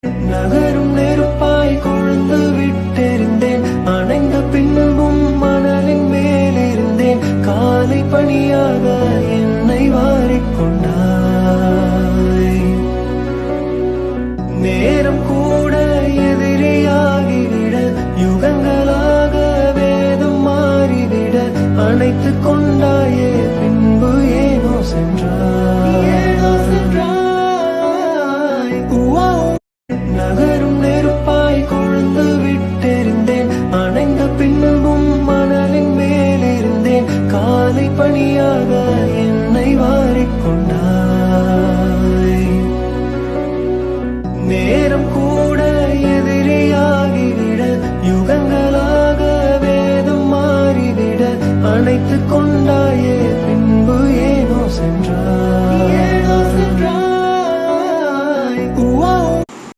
நகரும் நெருப்பாய் கொழுந்து விட்டெறிந்தேன். அணைந்த பின்பும் மணலின் மேலிருந்தேன். காலை பணியாக என்னை வாரிக்கொண்டாய். நேரம் கூட எதிரியாகிவிட, யுகங்களாக வேதம் மாறிவிட அணைத்துக் கொண்டாயே. பின்பு ஏனோ சென்றாய். நகரும்